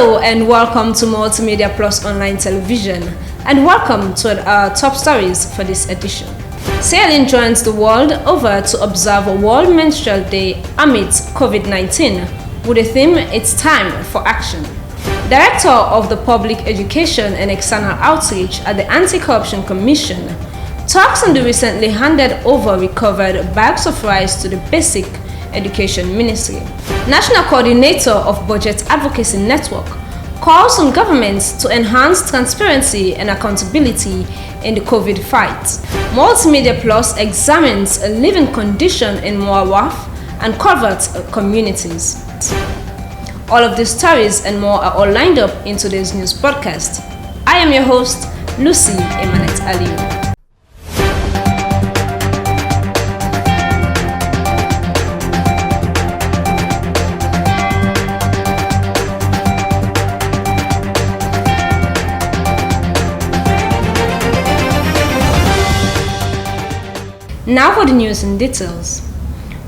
Hello and welcome to Multimedia Plus Online Television, and welcome to our top stories for this edition. Sailing joins the world over to observe a World Menstrual Day amidst COVID-19 with the theme "It's Time for Action." Director of the Public Education and External Outreach at the AntiCorruption Commission talks on the recently handed over recovered bags of rice to the Basic Education Ministry. National Coordinator of Budget Advocacy Network calls on governments to enhance transparency and accountability in the COVID fight. Multimedia Plus examines a living condition in Muawaf and covert communities. All of these stories and more are all lined up in today's news broadcast. I am your host, Lucy Emanet Aliu. Now for the news in details.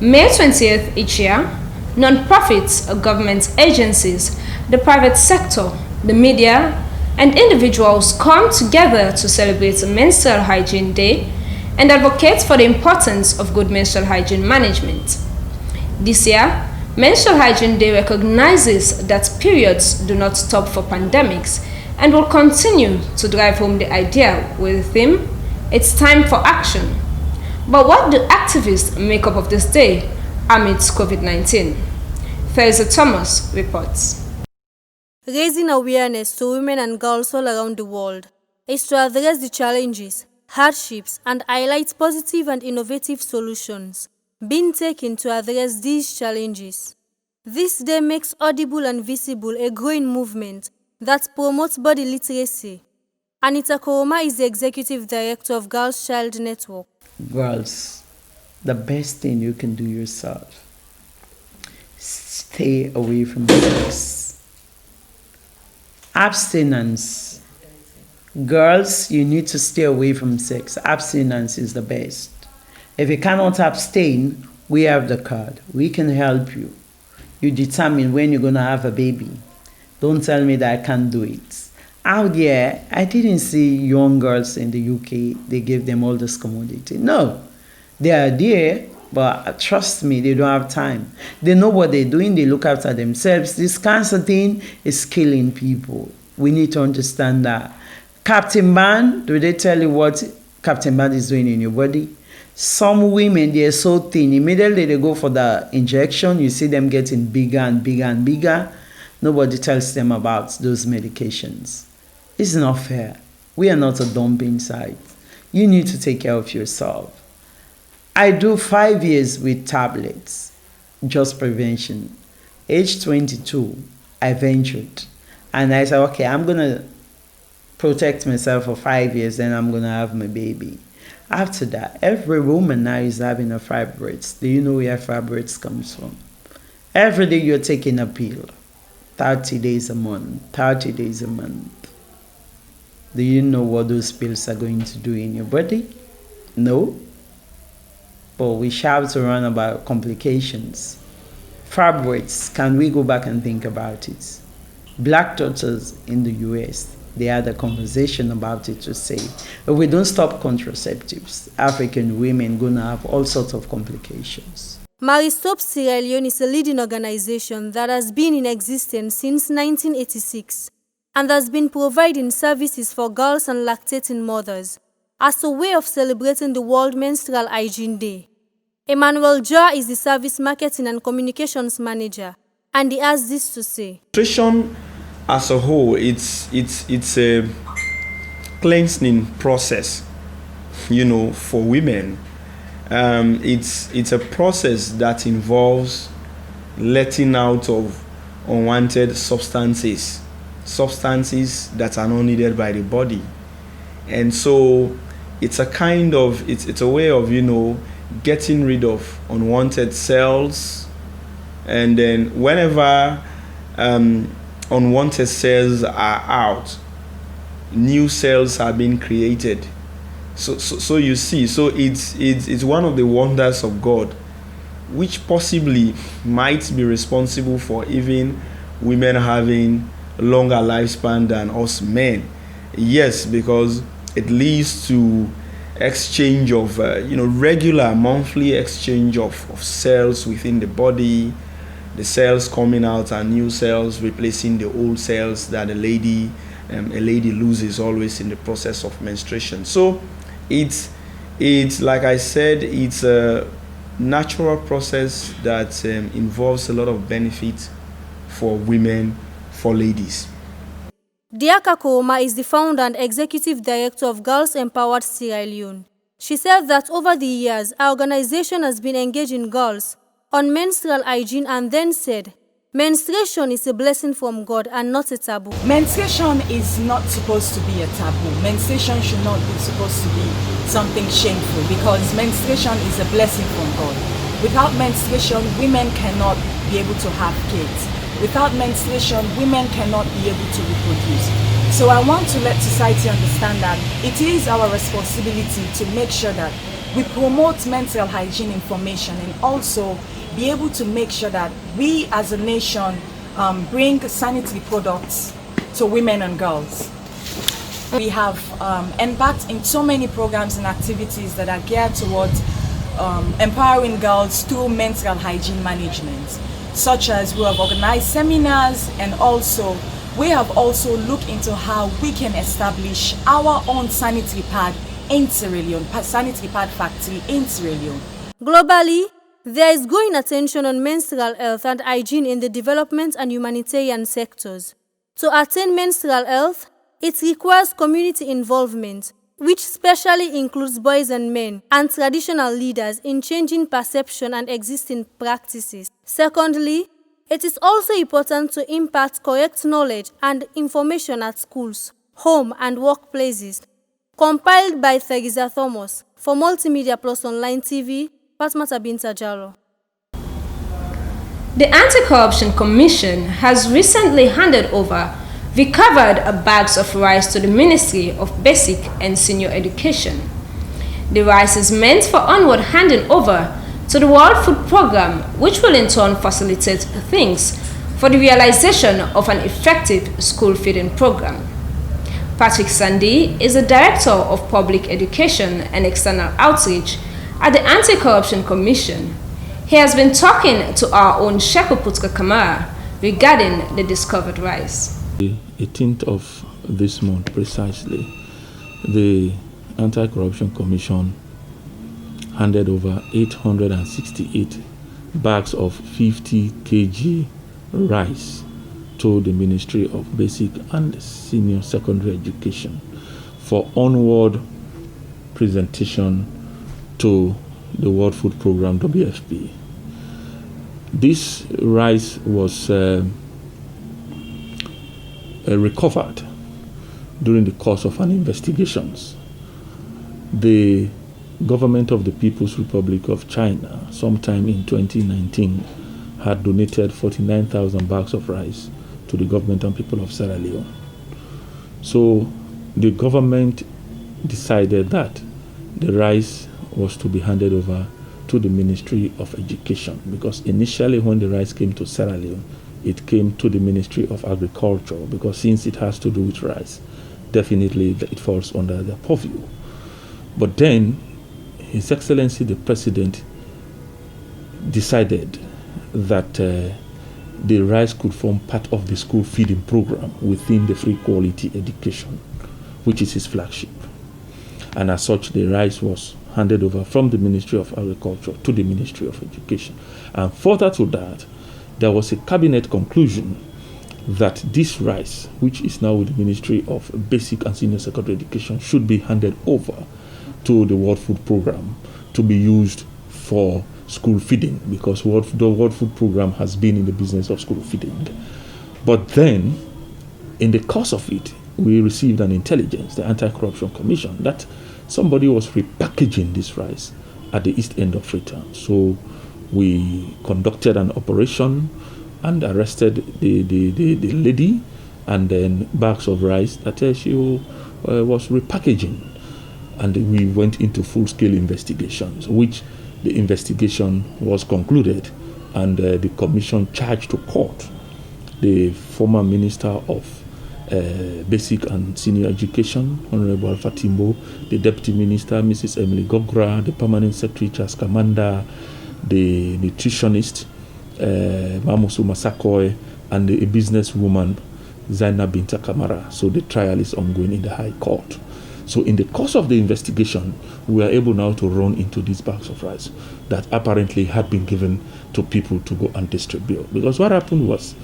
May 20th each year, non-profits, government agencies, the private sector, the media, and individuals come together to celebrate Menstrual Hygiene Day and advocate for the importance of good menstrual hygiene management. This year, Menstrual Hygiene Day recognizes that periods do not stop for pandemics and will continue to drive home the idea with the theme, "It's time for action." But what do activists make up of this day amidst COVID-19? Theresa Thomas reports. Raising awareness to women and girls all around the world is to address the challenges, hardships, and highlight positive and innovative solutions being taken to address these challenges. This day makes audible and visible a growing movement that promotes body literacy. Anita Koroma is the Executive Director of Girls Child Network. Girls, the best thing you can do yourself, stay away from sex. Abstinence. Girls, you need to stay away from sex. Abstinence is the best. If you cannot abstain, we have the card. We can help you. You determine when you're going to have a baby. Don't tell me that I can't do it. Out there, I didn't see young girls in the UK, they gave them all this commodity. No, they are there, but trust me, they don't have time. They know what they're doing, they look after themselves. This cancer thing is killing people. We need to understand that. Captain Band, do they tell you what Captain Band is doing in your body? Some women, they are so thin. Immediately they go for the injection, you see them getting bigger and bigger and bigger. Nobody tells them about those medications. It's not fair. We are not a dumping site. You need to take care of yourself. I do 5 years with tablets, just prevention. Age 22, I ventured. And I said, okay, I'm going to protect myself for 5 years, then I'm going to have my baby. After that, every woman now is having a fibroids. Do you know where fibroids comes from? Every day you're taking a pill. 30 days a month, 30 days a month. Do you know what those pills are going to do in your body? No. But we shout around about complications. Fibroids, can we go back and think about it? Black daughters in the US, they had a conversation about it to say, if we don't stop contraceptives, African women are going to have all sorts of complications. Maristop Sierra Leone is a leading organization that has been in existence since 1986 and has been providing services for girls and lactating mothers as a way of celebrating the World Menstrual Hygiene Day. Emmanuel Joa is the Service Marketing and Communications Manager, and he has this to say. Nutrition as a whole, it's a cleansing process, for women. It's a process that involves letting out of unwanted substances that are not needed by the body. And so it's a way of, getting rid of unwanted cells. And then whenever unwanted cells are out, new cells are being created. So you see, it's one of the wonders of God, which possibly might be responsible for even women having longer lifespan than us men. Yes, because it leads to exchange of regular monthly exchange of cells within the body, the cells coming out and new cells replacing the old cells that a lady loses always in the process of menstruation. So it's like I said, it's a natural process that involves a lot of benefits for women, for ladies. Diaka Kooma is the founder and executive director of Girls Empowered Sierra Leone. She said that over the years, our organization has been engaging girls on menstrual hygiene and then said, menstruation is a blessing from God and not a taboo. Menstruation is not supposed to be a taboo. Menstruation should not be supposed to be something shameful because menstruation is a blessing from God. Without menstruation, women cannot be able to have kids. Without menstruation, women cannot be able to reproduce. So I want to let society understand that it is our responsibility to make sure that we promote menstrual hygiene information and also be able to make sure that we as a nation bring sanitary products to women and girls. We have embarked in so many programs and activities that are geared towards empowering girls through menstrual hygiene management, such as we have organized seminars, and also we have also looked into how we can establish our own sanitary pad in Sierra Leone, sanitary pad factory in Sierra Leone. Globally, there is growing attention on menstrual health and hygiene in the development and humanitarian sectors. To attain menstrual health, it requires community involvement, which specially includes boys and men and traditional leaders in changing perception and existing practices. Secondly, it is also important to impart correct knowledge and information at schools, home and workplaces. Compiled by Theresa Thomas for Multimedia Plus Online TV, Patmata Binta Jalo. The AntiCorruption Commission has recently handed over recovered bags of rice to the Ministry of Basic and Senior Education. The rice is meant for onward handing over to the World Food Programme, which will in turn facilitate things for the realization of an effective school feeding program. Patrick Sandy is the Director of Public Education and External Outreach at the AntiCorruption Commission. He has been talking to our own Sheku Putka Kamara regarding the discovered rice. The 18th of this month precisely, the AntiCorruption Commission handed over 868 bags of 50 kg rice to the Ministry of Basic and Senior Secondary Education for onward presentation to the World Food Programme, WFP. This rice was recovered during the course of an investigations. The government of the People's Republic of China, sometime in 2019, had donated 49,000 bags of rice to the government and people of Sierra Leone. So the government decided that the rice was to be handed over to the Ministry of Education, because initially when the rice came to Sierra Leone, it came to the Ministry of Agriculture, because since it has to do with rice, definitely it falls under their purview. But then His Excellency the President decided that the rice could form part of the school feeding program within the free quality education, which is his flagship. And as such, the rice was handed over from the Ministry of Agriculture to the Ministry of Education. And further to that, there was a cabinet conclusion that this rice, which is now with the Ministry of Basic and Senior Secondary Education, should be handed over to the World Food Programme to be used for school feeding, because the World Food Programme has been in the business of school feeding. But then, in the course of it, we received an intelligence, the AntiCorruption Commission, that somebody was repackaging this rice at the east end of Freetown. So we conducted an operation and arrested the lady, and then bags of rice that she was repackaging. And we went into full-scale investigations, which the investigation was concluded, and the commission charged to court the former Minister of Basic and Senior Education, Honorable Alpha Timbo, the Deputy Minister, Mrs. Emily Gogra, the Permanent Secretary, Charles Kamanda, the nutritionist, Mamusu Masakoy, and the businesswoman, Zainab Binta Kamara. So the trial is ongoing in the High Court. So in the course of the investigation, we are able now to run into these bags of rice that apparently had been given to people to go and distribute. Because what happened was,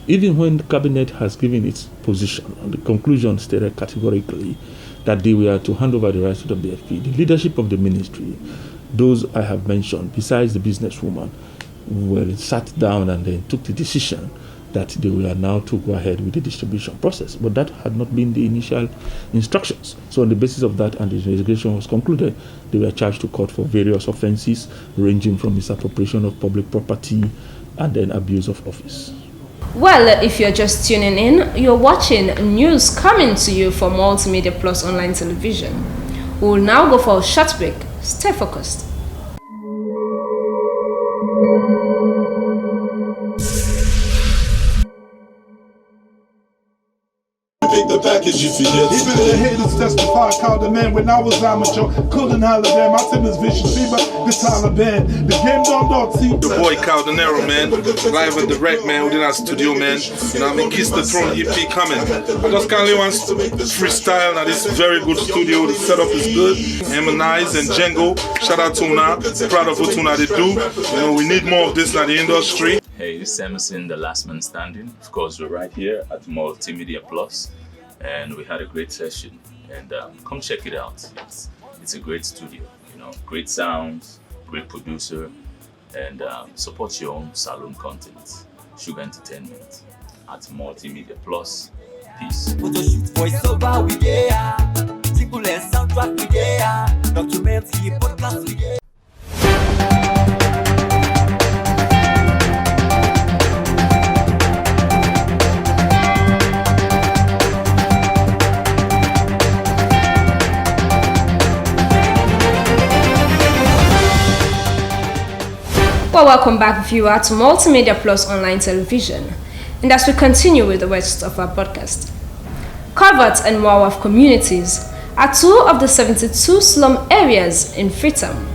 even when the cabinet has given its position, and the conclusion stated categorically that they were to hand over the rice to the BFP, the leadership of the ministry, those I have mentioned, besides the businesswoman, sat down and then took the decision that they were now to go ahead with the distribution process. But that had not been the initial instructions. So on the basis of that, and the investigation was concluded, they were charged to court for various offenses, ranging from misappropriation of public property and then abuse of office. Well, if you're just tuning in, you're watching news coming to you from Multimedia Plus Online Television. We will now go for a short break. Stay focused. The package you forget. Even the haters testify, called the man when I was amateur. Couldn't holler them. I said this vicious fever, the Taliban. The game don't see. The boy Caldanero, man. Live and direct, man, within our studio, man. You know what I mean? Kiss the Throne EP coming. I just kindly want to freestyle. Now, this very good studio. The setup is good. Emma and Django. Shout out to Una. Proud of what Una they do. You know, we need more of this in the industry. Hey, this is Emerson, the last man standing. Of course, we're right here at Multimedia Plus. And we had a great session, and come check it out. It's a great studio, you know, great sounds, great producer, and support your own salon content. Sugar Entertainment at Multimedia Plus. Peace. Photoshoot, voiceover, we there. Single and soundtrack, we there. Documentary, podcast, we there. Well, welcome back, viewer, to Multimedia Plus Online Television. And as we continue with the rest of our podcast, Calvert and Moawav communities are two of the 72 slum areas in Freetown.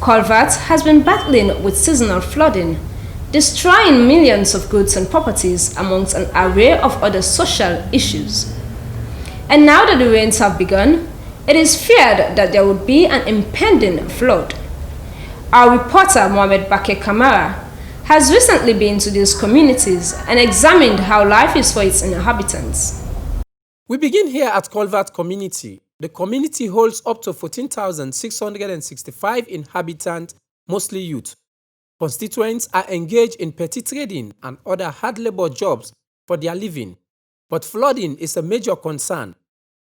Calvert has been battling with seasonal flooding, destroying millions of goods and properties amongst an array of other social issues. And now that the rains have begun, it is feared that there would be an impending flood. Our reporter, Mohamed Bakir Kamara, has recently been to these communities and examined how life is for its inhabitants. We begin here at Calvert Community. The community holds up to 14,665 inhabitants, mostly youth. Constituents are engaged in petty trading and other hard labor jobs for their living, but flooding is a major concern.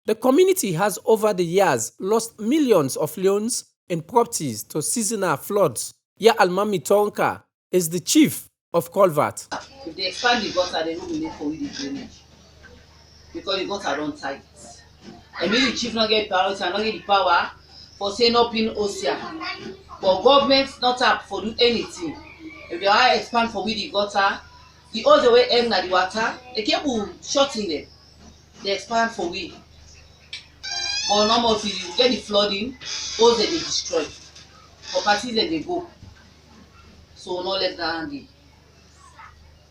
The community has over the years lost millions of loans in properties to seasonal floods. Ya Almami Tonka is the chief of Calvert. If they expand the gutter, they don't need for the drainage because the gutter run tight. I mean, the chief not get priority and not get the power for saying up in Ocean. But government not up for do anything. If they are expand for with the gutter, the other way end at the water, the cable shorting them. They expand for we. But normal if you get the flooding, those that they destroy. Properties that they go. So no less than handy.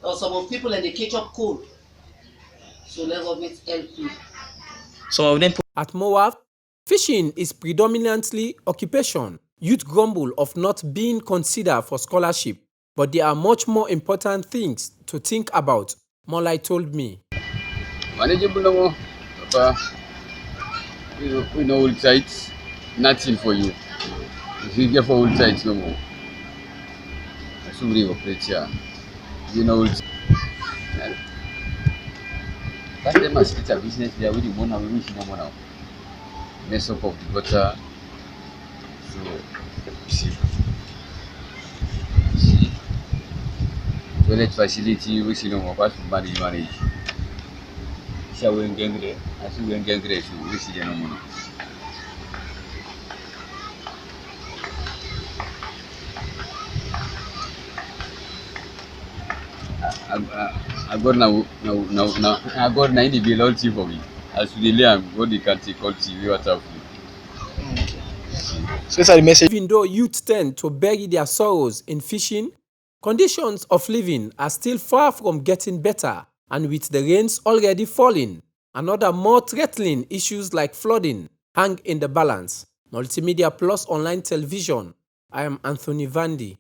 Or some of people and they catch up cold. So let government help you. So then at Moav, fishing is predominantly occupation. Youth grumble of not being considered for scholarship, but there are much more important things to think about, Molai told me. Manageable no more. We know old sites, nothing for you. If you get for old sites no more. That's what we operate here. You know, that them must get a business there with the money we wish no more now. Mess up of the gutter. So see. Toilet facility we see no more pass from manage. Shower and gangre, as we and gangre, so we see no more. I got now I got 90 billion for me. As we delay, what they can take all TV water. So that's the message. Even though youth tend to bury their sorrows in fishing, conditions of living are still far from getting better, and with the rains already falling, another more threatening issues like flooding hang in the balance. Multimedia Plus Online Television. I am Anthony Vandi.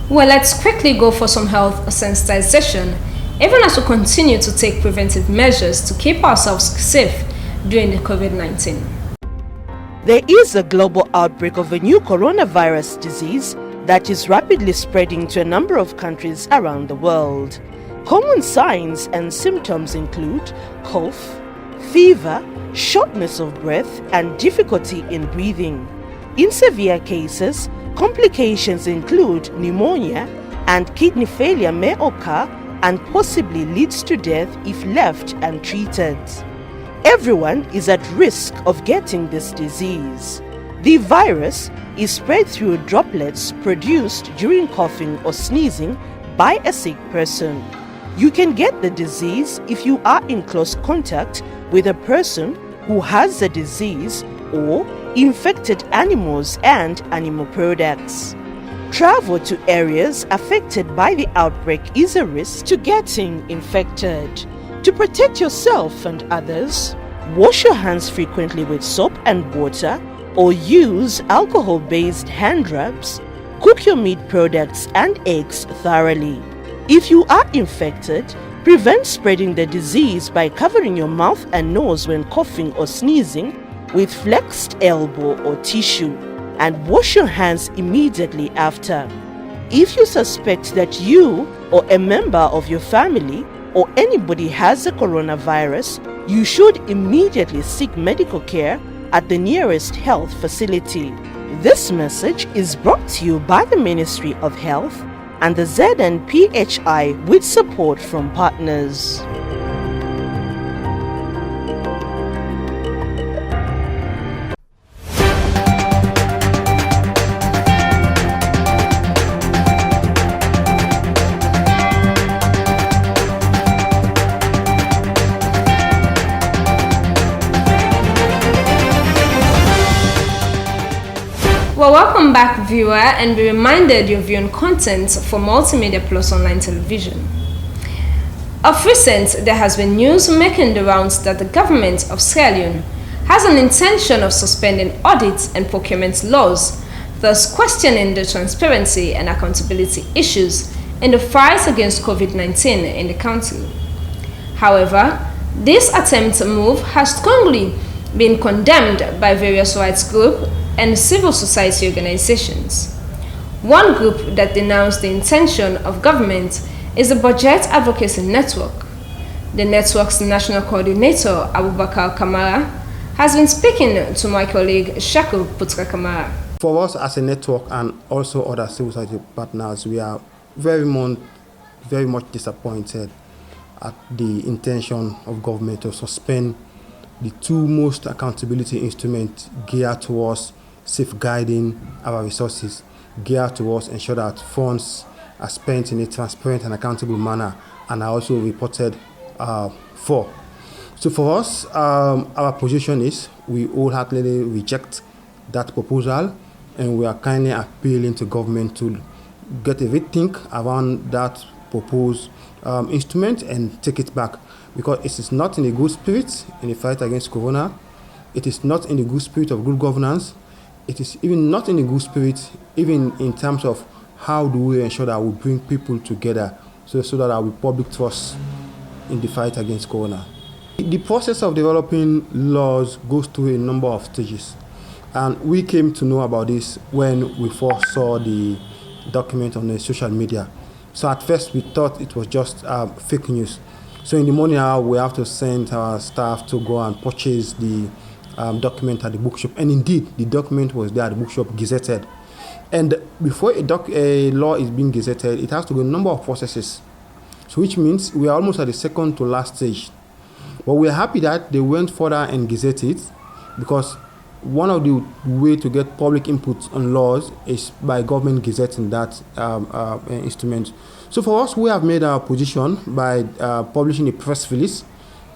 Well, let's quickly go for some health sensitization, even as we continue to take preventive measures to keep ourselves safe during the COVID-19. There is a global outbreak of a new coronavirus disease that is rapidly spreading to a number of countries around the world. Common signs and symptoms include cough, fever, shortness of breath, and difficulty in breathing. In severe cases, complications include pneumonia, and kidney failure may occur and possibly leads to death if left untreated. Everyone is at risk of getting this disease. The virus is spread through droplets produced during coughing or sneezing by a sick person. You can get the disease if you are in close contact with a person who has the disease or infected animals and animal products. Travel to areas affected by the outbreak is a risk to getting infected. To protect yourself and others, wash your hands frequently with soap and water or use alcohol-based hand rubs. Cook your meat products and eggs thoroughly. If you are infected, prevent spreading the disease by covering your mouth and nose when coughing or sneezing with flexed elbow or tissue, and wash your hands immediately after. If you suspect that you or a member of your family or anybody has the coronavirus, you should immediately seek medical care at the nearest health facility. This message is brought to you by the Ministry of Health and the ZNPHI with support from partners. Well, welcome back, viewer, and be reminded you're viewing content for Multimedia Plus Online Television. Of recent, there has been news making the rounds that the government of Sierra Leone has an intention of suspending audits and procurement laws, thus questioning the transparency and accountability issues in the fight against COVID-19 in the country. However, this attempt to move has strongly been condemned by various rights groups and civil society organizations. One group that denounced the intention of government is the Budget Advocacy Network. The network's national coordinator, Abubakar Kamara, has been speaking to my colleague Shaku Putra Kamara. For us as a network and also other civil society partners, we are very much disappointed at the intention of government to suspend the two most accountability instruments geared towards safeguarding our resources, geared towards ensure that funds are spent in a transparent and accountable manner and are also reported for. So for us, our position is we wholeheartedly reject that proposal, and we are kindly appealing to government to get a rethink around that proposed instrument and take it back, because it is not in a good spirit in the fight against corona. It is not in the good spirit of good governance. It is even not in a good spirit, even in terms of how do we ensure that we bring people together so that our public trust in the fight against corona. The process of developing laws goes through a number of stages, and we came to know about this when we first saw the document on the social media. So at first we thought it was just fake news. So in the morning hour, we have to send our staff to go and purchase the document at the bookshop, and indeed the document was there at the bookshop, gazetted. And before a law is being gazetted, it has to go a number of processes, so which means we are almost at the second to last stage. But we are happy that they went further and gazetted it, because one of the way to get public input on laws is by government gazetting that instrument. So for us, we have made our position by publishing a press release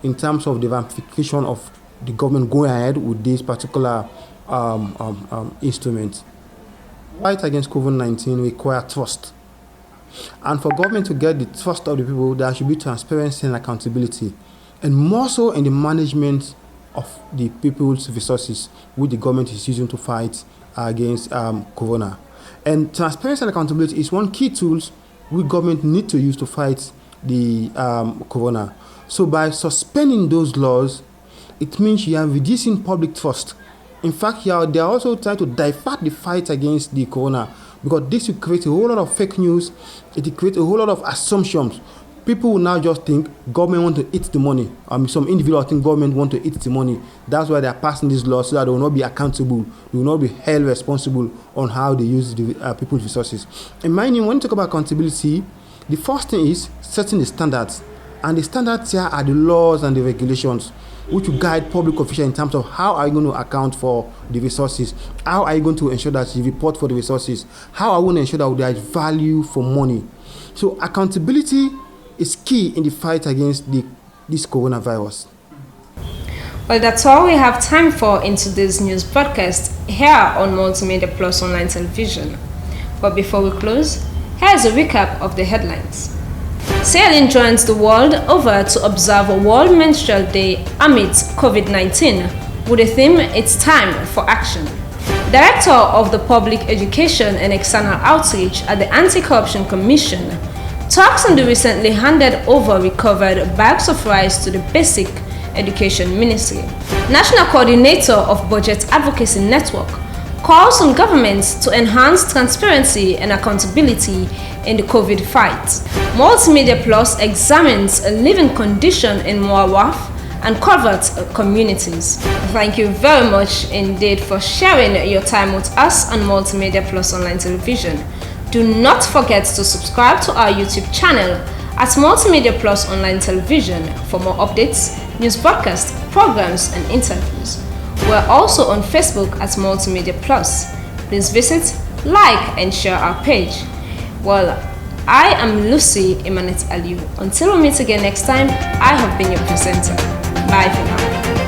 in terms of the ramification of the government going ahead with this particular instrument. Fight against COVID-19 requires trust. And for government to get the trust of the people, there should be transparency and accountability, and more so in the management of the people's resources, which the government is using to fight against corona. And transparency and accountability is one key tools which government need to use to fight the corona. So by suspending those laws, it means you are reducing public trust. In fact, they are also trying to divert the fight against the corona, because this will create a whole lot of fake news. It will create a whole lot of assumptions. People will now just think government want to eat the money. Some individuals think government want to eat the money. That's why they are passing these laws, so that they will not be accountable. They will not be held responsible on how they use the people's resources. In my opinion, when you talk about accountability, the first thing is setting the standards. And the standards here are the laws and the regulations which will guide public officials in terms of how are you going to account for the resources, how are you going to ensure that you report for the resources, how are we going to ensure that there is value for money. So accountability is key in the fight against this coronavirus. Well, that's all we have time for in today's news broadcast here on Multimedia Plus Online Television. But before we close, here's a recap of the headlines. Sailing joins the world over to observe a World Menstrual Day amidst COVID-19 with the theme "It's Time for Action." Director of the Public Education and External Outreach at the AntiCorruption Commission talks on the recently handed over recovered bags of rice to the Basic Education Ministry. National Coordinator of Budget Advocacy Network calls on governments to enhance transparency and accountability in the COVID fight. Multimedia Plus examines a living condition in Muawaf and covert communities. Thank you very much indeed for sharing your time with us on Multimedia Plus Online Television. Do not forget to subscribe to our YouTube channel at Multimedia Plus Online Television for more updates, news broadcasts, programs, and interviews. We're also on Facebook at Multimedia Plus. Please visit, like, and share our page. Well, I am Lucy Imanet Aliu. Until we meet again next time, I have been your presenter. Bye for now.